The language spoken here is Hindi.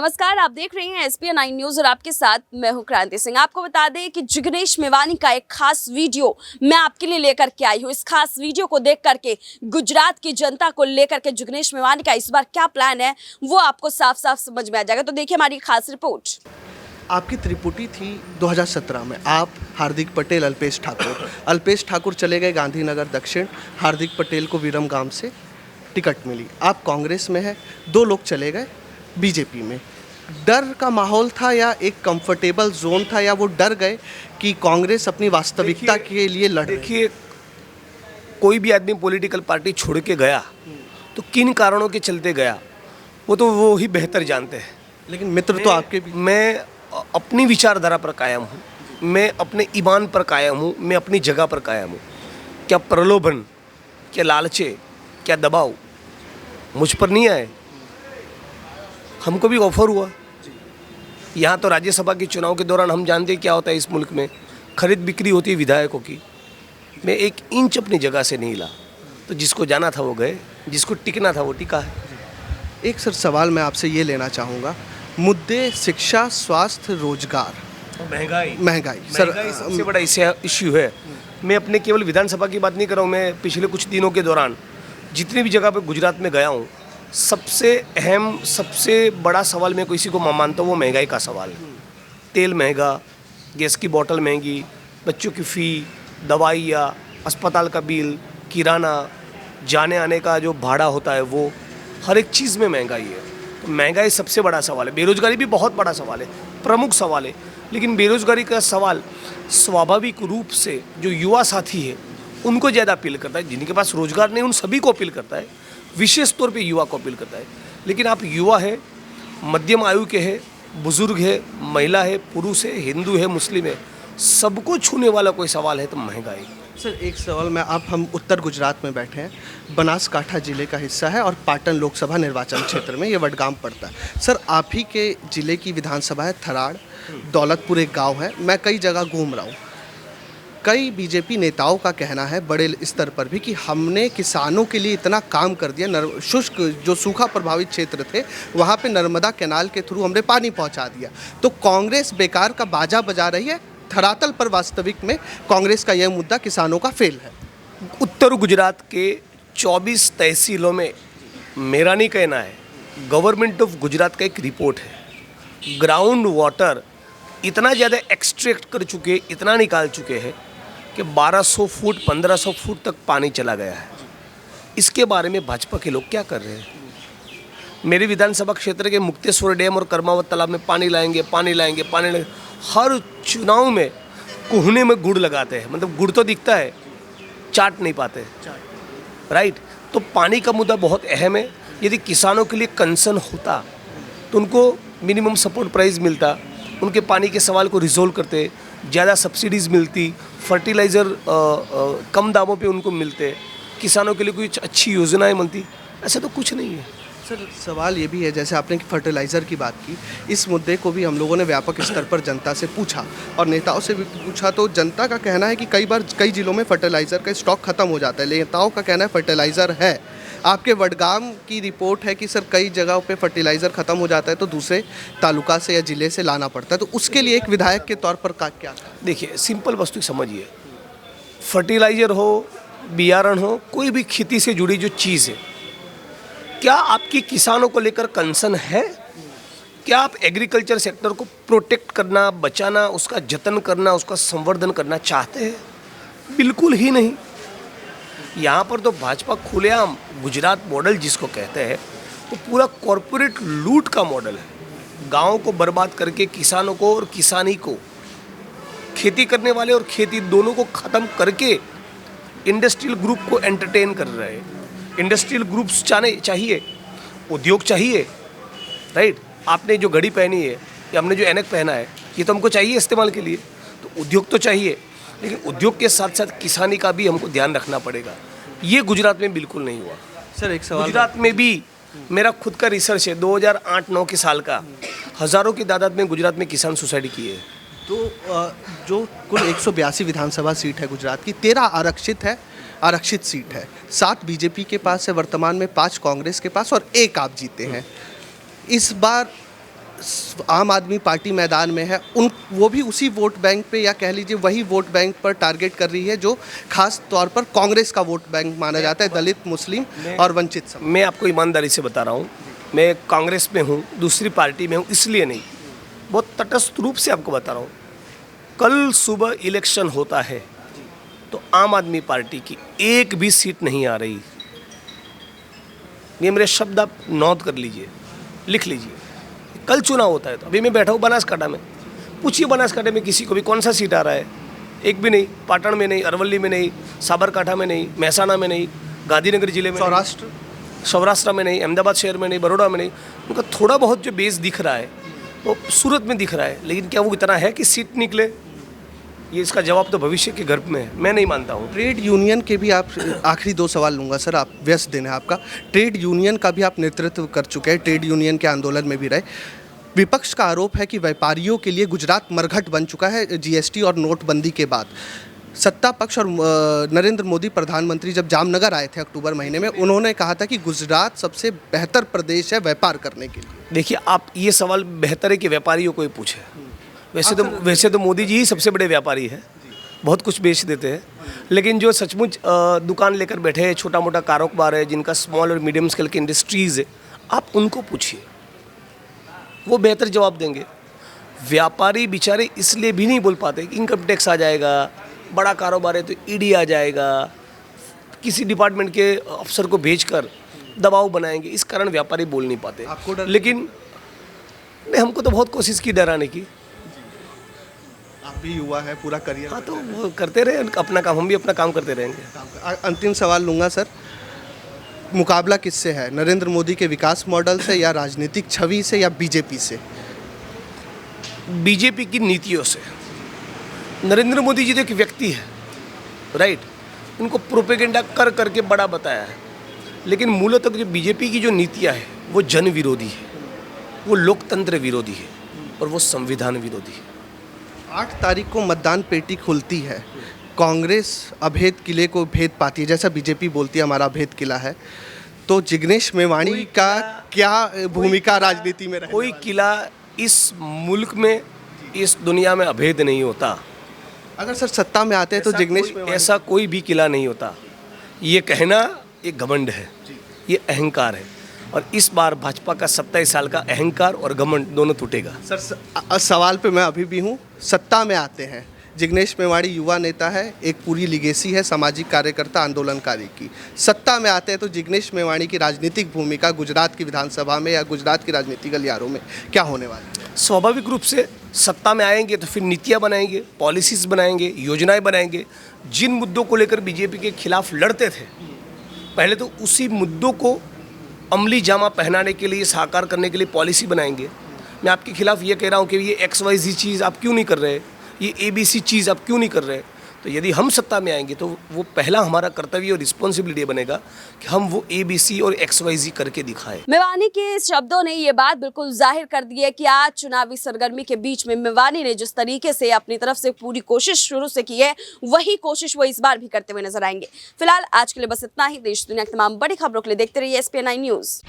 नमस्कार, आप देख रहे हैं SPN 9 न्यूज और आपके साथ मैं हूं क्रांति सिंह। आपको बता दें कि जिग्नेश मेवानी का एक खास वीडियो मैं आपके लिए लेकर के आई हूं। इस खास वीडियो को देख करके गुजरात की जनता को लेकर के जिग्नेश मेवानी का इस बार क्या प्लान है वो आपको साफ साफ समझ में आ जाएगा। तो देखिए हमारी खास रिपोर्ट। आपकी त्रिपुटी थी 2017 में, आप हार्दिक पटेल, अल्पेश ठाकुर चले गए गांधीनगर दक्षिण, हार्दिक पटेल को विरमगाम से टिकट मिली। आप कांग्रेस में है, 2 लोग चले गए बीजेपी में। डर का माहौल था या एक कंफर्टेबल जोन था, या वो डर गए कि कांग्रेस अपनी वास्तविकता के लिए लड़ रही है? देखिए, कोई भी आदमी पॉलिटिकल पार्टी छोड़ के गया तो किन कारणों के चलते गया वो ही बेहतर जानते हैं। लेकिन मित्र तो आपके भी। मैं अपनी विचारधारा पर कायम हूँ, मैं अपने ईमान पर कायम हूँ, मैं अपनी जगह पर कायम हूँ। क्या प्रलोभन, क्या लालचे, क्या दबाव मुझ पर नहीं आए। हमको भी ऑफर हुआ। यहाँ तो राज्यसभा के चुनाव के दौरान हम जानते हैं क्या होता है इस मुल्क में, खरीद बिक्री होती है विधायकों की। मैं 1 इंच अपनी जगह से नहीं हिला। तो जिसको जाना था वो गए, जिसको टिकना था वो टिका है। एक सर सवाल मैं आपसे ये लेना चाहूँगा, मुद्दे शिक्षा, स्वास्थ्य, रोजगार, महंगाई सर सबसे बड़ा इश्यू है। मैं अपने केवल विधानसभा की बात नहीं कर रहा हूँ, मैं पिछले कुछ दिनों के दौरान जितनी भी जगह पे गुजरात में गया हूँ, सबसे अहम, सबसे बड़ा सवाल मैं किसी को मानता हूँ वो महंगाई का सवाल है। तेल महंगा, गैस की बोतल महंगी, बच्चों की फ़ी, दवाइयाँ, अस्पताल का बिल, किराना, जाने आने का जो भाड़ा होता है वो, हर एक चीज़ में महंगाई है। तो महंगाई सबसे बड़ा सवाल है। बेरोज़गारी भी बहुत बड़ा सवाल है, प्रमुख सवाल है। लेकिन बेरोज़गारी का सवाल स्वाभाविक रूप से जो युवा साथी है उनको ज़्यादा अपील करता है। जिनके पास रोज़गार नहीं उन सभी को अपील करता है, विशेष तौर पे युवा को अपील करता है। लेकिन आप युवा है, मध्यम आयु के हैं, बुजुर्ग है, महिला है, पुरुष है, हिंदू है, मुस्लिम है, सबको छूने वाला कोई सवाल है तो महंगाई। सर एक सवाल मैं, आप हम उत्तर गुजरात में बैठे हैं, बनासकांठा जिले का हिस्सा है और पाटन लोकसभा निर्वाचन क्षेत्र में ये वडगाम पड़ता है। सर आप ही के जिले की विधानसभा है थराड़, दौलतपुर एक गाँव है। मैं कई जगह घूम रहा हूँ, कई बीजेपी नेताओं का कहना है बड़े स्तर पर भी कि हमने किसानों के लिए इतना काम कर दिया, शुष्क जो सूखा प्रभावित क्षेत्र थे वहाँ पे नर्मदा कैनाल के थ्रू हमने पानी पहुँचा दिया। तो कांग्रेस बेकार का बाजा बजा रही है, धरातल पर वास्तविक में कांग्रेस का यह मुद्दा किसानों का फेल है। उत्तर गुजरात के 24 तहसीलों में मेरा नहीं कहना है, गवर्नमेंट ऑफ गुजरात का एक रिपोर्ट है, ग्राउंड वाटर इतना ज़्यादा एक्सट्रैक्ट कर चुके, इतना निकाल चुके हैं कि 1200 फुट 1500 फुट तक पानी चला गया है। इसके बारे में भाजपा के लोग क्या कर रहे हैं? मेरे विधानसभा क्षेत्र के मुक्तेश्वर डैम और कर्मावत तालाब में पानी लाएंगे। हर चुनाव में कोहने में गुड़ लगाते हैं, मतलब गुड़ तो दिखता है, चाट नहीं पाते, राइट। तो पानी का मुद्दा बहुत अहम है। यदि किसानों के लिए कंसर्न होता तो उनको मिनिमम सपोर्ट प्राइस मिलता, उनके पानी के सवाल को रिजोल्व करते, ज़्यादा सब्सिडीज़ मिलती, फर्टिलाइज़र कम दामों पे उनको मिलते, किसानों के लिए कुछ अच्छी योजनाएं बनती। ऐसा तो कुछ नहीं है। सर सवाल ये भी है, जैसे आपने फर्टिलाइज़र की बात की, इस मुद्दे को भी हम लोगों ने व्यापक स्तर पर जनता से पूछा और नेताओं से भी पूछा। तो जनता का कहना है कि कई बार कई जिलों में फर्टिलाइज़र का स्टॉक खत्म हो जाता है, नेताओं का कहना है फर्टिलाइज़र है। आपके वडगाम की रिपोर्ट है कि सर कई जगहों पे फर्टिलाइज़र ख़त्म हो जाता है तो दूसरे तालुका से या ज़िले से लाना पड़ता है। तो उसके लिए एक विधायक के तौर पर क्या? देखिए, सिंपल वस्तु समझिए, फर्टिलाइज़र हो, बियारण हो, कोई भी खेती से जुड़ी जो चीज़ है, क्या आपकी किसानों को लेकर कंसर्न है? क्या आप एग्रीकल्चर सेक्टर को प्रोटेक्ट करना, बचाना, उसका जतन करना, उसका संवर्धन करना चाहते हैं? बिल्कुल ही नहीं। यहाँ पर तो भाजपा खुलेआम गुजरात मॉडल जिसको कहते हैं वो पूरा कॉरपोरेट लूट का मॉडल है। गाँव को बर्बाद करके किसानों को और किसानी को, खेती करने वाले और खेती दोनों को ख़त्म करके इंडस्ट्रियल ग्रुप को एंटरटेन कर रहे हैं। इंडस्ट्रियल ग्रुप्स चाहिए, उद्योग चाहिए, राइट। आपने जो घड़ी पहनी है या हमने जो ऐनक पहना है ये तो हमको चाहिए इस्तेमाल के लिए, तो उद्योग तो चाहिए, लेकिन उद्योग के साथ साथ किसानी का भी हमको ध्यान रखना पड़ेगा। ये गुजरात में बिल्कुल नहीं हुआ। सर एक सवाल, गुजरात में भी मेरा खुद का रिसर्च है, 2008-9 के साल का, हज़ारों की तादाद में गुजरात में किसान सुसाइड की है। तो जो कुल 182 विधानसभा सीट है गुजरात की, 13 आरक्षित सीट है, 7 बीजेपी के पास है वर्तमान में, 5 कांग्रेस के पास और 1 आप जीते हैं। इस बार आम आदमी पार्टी मैदान में है, उन वो भी उसी वोट बैंक पे या कह लीजिए वही वोट बैंक पर टारगेट कर रही है जो खास तौर पर कांग्रेस का वोट बैंक माना जाता है, दलित, मुस्लिम और वंचित समाज। मैं आपको ईमानदारी से बता रहा हूँ, मैं कांग्रेस में हूँ, दूसरी पार्टी में हूँ, इसलिए नहीं, बहुत तटस्थ रूप से आपको बता रहा हूँ। कल सुबह इलेक्शन होता है तो आम आदमी पार्टी की एक भी सीट नहीं आ रही। ये मेरे शब्द आप नोट कर लीजिए, लिख लीजिए। कल चुनाव होता है तो अभी मैं बैठा हूँ बनासकाठा में, पूछिए बनासकाठा में किसी को भी कौन सा सीट आ रहा है, एक भी नहीं। पाटन में नहीं, अरवली में नहीं, साबरकाठा में नहीं, महसाना में नहीं, गांधीनगर जिले में, सौराष्ट्र में नहीं, अहमदाबाद शहर में नहीं, बड़ौदा में नहीं। उनका थोड़ा बहुत जो बेस दिख रहा है वो सूरत में दिख रहा है, लेकिन क्या वो इतना है कि सीट निकले? ये इसका जवाब तो भविष्य के गर्भ में है, मैं नहीं मानता हूँ। ट्रेड यूनियन के भी आप आखिरी 2 सवाल लूँगा सर, आप व्यस्त दिन है आपका। ट्रेड यूनियन का भी आप नेतृत्व कर चुके हैं, ट्रेड यूनियन के आंदोलन में भी रहे। विपक्ष का आरोप है कि व्यापारियों के लिए गुजरात मरघट बन चुका है जीएसटी और नोटबंदी के बाद। सत्ता पक्ष और नरेंद्र मोदी प्रधानमंत्री जब जामनगर आए थे अक्टूबर महीने में, उन्होंने कहा था कि गुजरात सबसे बेहतर प्रदेश है व्यापार करने के लिए। देखिए, आप ये सवाल बेहतर है कि व्यापारियों को ही पूछे। वैसे तो मोदी जी ही सबसे बड़े व्यापारी हैं, बहुत कुछ बेच देते हैं, लेकिन जो सचमुच दुकान लेकर बैठे हैं, छोटा मोटा कारोबार है, जिनका स्मॉल और मीडियम स्केल की इंडस्ट्रीज़ है, आप उनको पूछिए, वो बेहतर जवाब देंगे। व्यापारी बेचारे इसलिए भी नहीं बोल पाते कि इनकम टैक्स आ जाएगा, बड़ा कारोबार है तो ईडी आ जाएगा, किसी डिपार्टमेंट के अफसर को भेजकर दबाव बनाएंगे, इस कारण व्यापारी बोल नहीं पाते। आपको डर? लेकिन नहीं, हमको तो बहुत कोशिश की डराने की। आप भी युवा है, पूरा करियर। हाँ, तो वो करते रहे अपना काम, हम भी अपना काम करते रहेंगे। अंतिम सवाल लूँगा सर, मुकाबला किससे है, नरेंद्र मोदी के विकास मॉडल से या राजनीतिक छवि से या बीजेपी से? बीजेपी की नीतियों से। नरेंद्र मोदी जी तो एक व्यक्ति है, राइट, उनको प्रोपेगेंडा कर करके बड़ा बताया है, लेकिन मूलतः जो बीजेपी की जो नीतियाँ है वो जन विरोधी है, वो लोकतंत्र विरोधी है और वो संविधान विरोधी है। 8 तारीख को मतदान पेटी खुलती है, कांग्रेस अभेद किले को भेद पाती है, जैसा बीजेपी बोलती है हमारा अभेद किला है, तो जिग्नेश मेवाणी का क्या भूमिका राजनीति में रहेगी? कोई किला इस मुल्क में, इस दुनिया में अभेद नहीं होता। अगर सर सत्ता में आते हैं तो जिग्नेश ऐसा कोई भी किला नहीं होता। ये कहना एक घमंड है, ये अहंकार है, और इस बार भाजपा का 27 साल का अहंकार और घमंड दोनों टूटेगा। सर सवाल पे मैं अभी भी हूँ, सत्ता में आते हैं, जिग्नेश मेवाणी युवा नेता है, एक पूरी लिगेसी है सामाजिक कार्यकर्ता आंदोलनकारी की, सत्ता में आते हैं तो जिग्नेश मेवाणी की राजनीतिक भूमिका गुजरात की विधानसभा में या गुजरात की राजनीतिक गलियारों में क्या होने वाली है? स्वाभाविक रूप से सत्ता में आएंगे तो फिर नीतियाँ बनाएंगे, पॉलिसीज़ बनाएंगे, योजनाएं बनाएंगे। जिन मुद्दों को लेकर बीजेपी के खिलाफ लड़ते थे, पहले तो उसी मुद्दों को अमली जामा पहनाने के लिए, साकार करने के लिए पॉलिसी बनाएंगे। मैं आपके खिलाफ ये कह रहा हूँ कि ये XYZ चीज़ आप क्यों नहीं कर रहे, ये ABC चीज़ आप क्यों नहीं कर रहे। तो यदि हम सत्ता में आएंगे तो वो पहला हमारा कर्तव्य और रिस्पॉन्सिबिलिटी बनेगा कि हम वो ABC और XYZ करके दिखाएं। मेवानी के इस शब्दों ने ये बात बिल्कुल जाहिर कर दी है कि आज चुनावी सरगर्मी के बीच में मेवानी ने जिस तरीके से अपनी तरफ से पूरी कोशिश शुरू से की है, वही कोशिश वो इस बार भी करते हुए नजर आएंगे। फिलहाल आज के लिए बस इतना ही। देश दुनिया की तमाम बड़ी खबरों के लिए देखते रहिए SPN9 न्यूज।